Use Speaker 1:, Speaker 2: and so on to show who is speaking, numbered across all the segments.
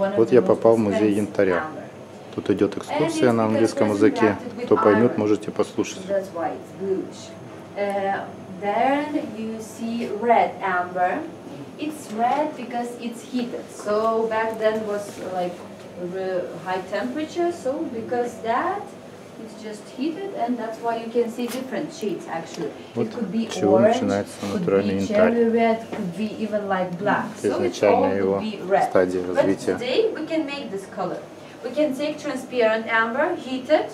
Speaker 1: one of
Speaker 2: Вот
Speaker 1: the
Speaker 2: я
Speaker 1: most
Speaker 2: попал в музей
Speaker 1: expensive
Speaker 2: янтаря.
Speaker 1: amber.
Speaker 2: Тут идет
Speaker 1: And
Speaker 2: экскурсия
Speaker 1: it's
Speaker 2: на
Speaker 1: because
Speaker 2: английском
Speaker 1: resin
Speaker 2: языке.
Speaker 1: reacted with
Speaker 2: Кто поймет,
Speaker 1: iron.
Speaker 2: можете послушать.
Speaker 1: So that's why it's bluish. Then you see red amber. It's red because it's heated. So back then was like high temperature. So because that it's just heated, and that's why you can see different shades actually.
Speaker 2: Вот
Speaker 1: It could be
Speaker 2: с чего
Speaker 1: orange,
Speaker 2: начинается
Speaker 1: could
Speaker 2: натуральный
Speaker 1: be
Speaker 2: янтарь.
Speaker 1: cherry red, could be even like black.
Speaker 2: Это
Speaker 1: So it's all
Speaker 2: изначальная его
Speaker 1: could be red.
Speaker 2: стадия
Speaker 1: But
Speaker 2: развития.
Speaker 1: today we can make this color. We can take transparent amber, heat it,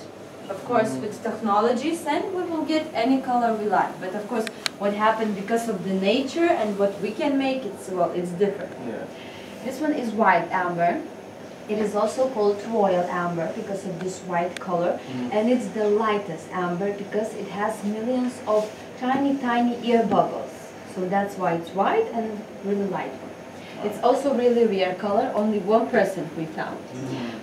Speaker 1: of course with technologies, and we will get any color we like. But of course, what happened because of the nature and what we can make, it's different.
Speaker 3: Yeah.
Speaker 1: This one is white amber. It is also called royal amber because of this white color, and it's the lightest amber because it has millions of tiny air bubbles. So that's why it's white and really light one. It's also really rare color, only 1% we found.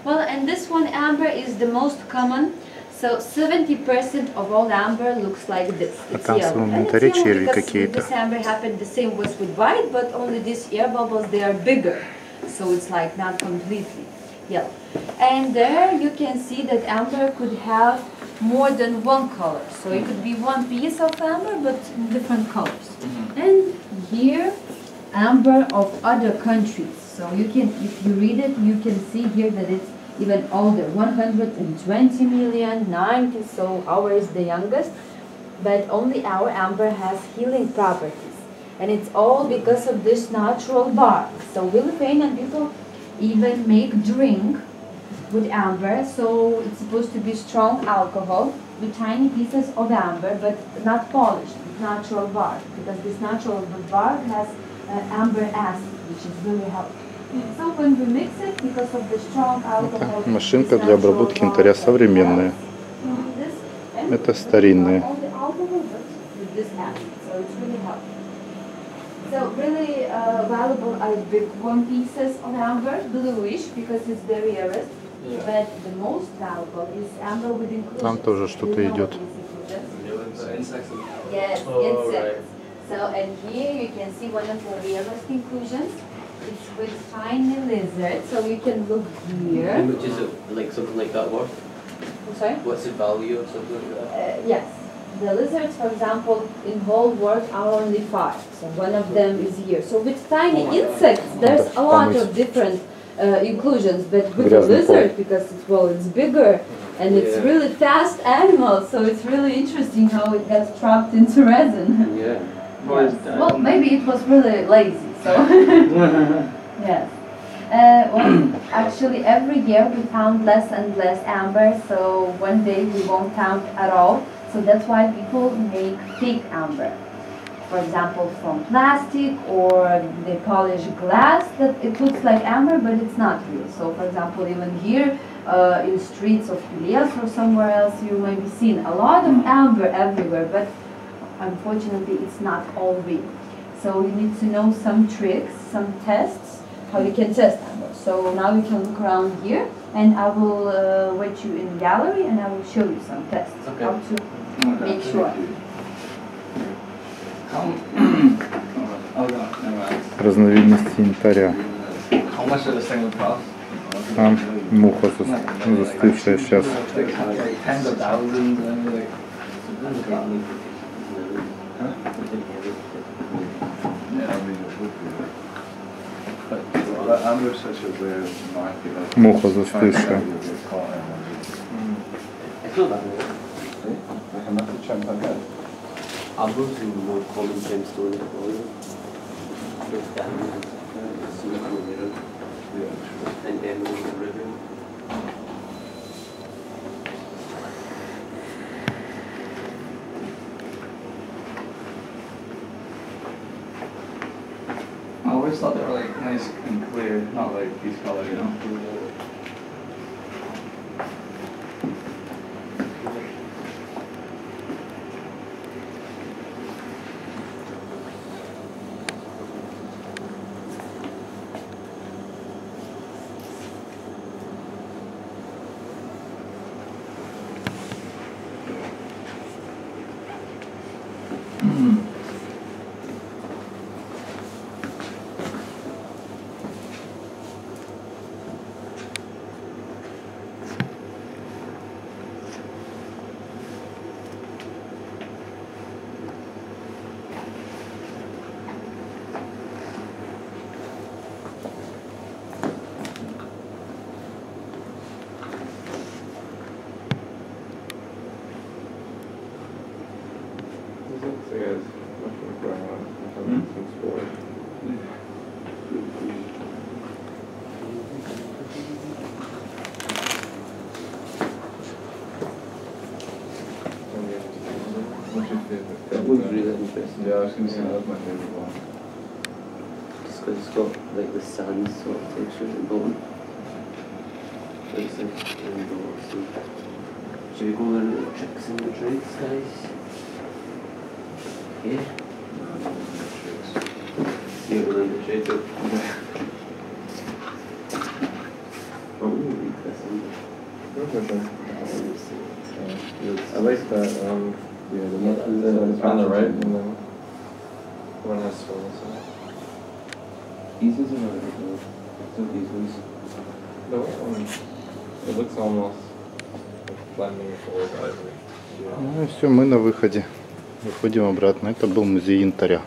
Speaker 1: Well, and this one amber is the most common. So 70% of all amber looks like this. It's
Speaker 2: там в
Speaker 1: yellow.
Speaker 2: своем
Speaker 1: And it's
Speaker 2: инвентаре
Speaker 1: yellow
Speaker 2: черви
Speaker 1: because
Speaker 2: какие-то.
Speaker 1: this amber happened the same was with white, but only these air bubbles, they are bigger. So it's like not completely yellow. And there you can see that amber could have more than one color. So it could be one piece of amber, but in different colors. And here, amber of other countries. So you can, if you read it, you can see here that it's even older, 120 million, 90, so ours is the youngest. But only our amber has healing properties. And it's all because of this natural bark. So Lithuanian people even make drink with amber. So it's supposed to be strong alcohol with tiny pieces of amber, but not polished, with natural bark. Because this natural bark has amber acid, which is really healthy. So when we mix it, because of the strong alcohol,
Speaker 2: Это машинка для обработки янтаря современная. Это старинная.
Speaker 1: So really valuable are big one pieces of amber, bluish, because it's the rarest. But the most valuable is amber with inclusions.
Speaker 2: Там тоже что-то идет.
Speaker 1: Yes, insects. So and here you can see one of the rarest inclusions. It's with tiny lizards. So you can look here.
Speaker 3: How much is it, like something like that worth?
Speaker 1: I'm sorry?
Speaker 3: What's the value of something like that?
Speaker 1: Yes. The lizards, for example, in whole world are only 5. So one of them is here. So with tiny insects, there's a lot of different inclusions. But with the lizard, because it's bigger and it's really fast animal, so it's really interesting how it gets trapped into resin.
Speaker 3: Yeah.
Speaker 1: Yes. Well, maybe it was really lazy. So yes. Well, actually, every year we found less and less amber. So one day we won't count at all. So that's why people make fake amber. For example, from plastic, or they polish glass that it looks like amber, but it's not real. So for example, even here in streets of Pilies or somewhere else, you may be seeing a lot of amber everywhere, but unfortunately it's not all real. So you need to know some tricks, some tests, how you can test amber. So now you can look around here, and I will wait you in the gallery, and I will show you some tests, how to make sure.
Speaker 2: Разновидности янтаря.
Speaker 3: How much does this thing would cost?
Speaker 2: Там муха застывшая сейчас.
Speaker 3: Tens of thousands and like.
Speaker 2: Муха застывшая.
Speaker 3: It's not that much. Amber is the more common gemstone in the world. And emerald and ruby.
Speaker 4: I always thought they were like nice and clear, not like these colors, you know.
Speaker 3: That one's really interesting.
Speaker 4: Yeah, I was gonna say that's my favorite one.
Speaker 3: Just 'cause it's got like the sand sort of texture at the bottom. Looks like indoors. So. Should we go learn the tricks and the tricks, guys? Yeah. Yeah, we'll learn the tricks. Oh, we'll read this one.
Speaker 5: I like that, yeah, the one on the right, and then one has swirls in it.
Speaker 3: These ones are not really good. It's these ones.
Speaker 5: The white one, it looks almost like blending forward ivory.
Speaker 2: Ну и все, мы на выходе. Выходим обратно. Это был музей янтаря.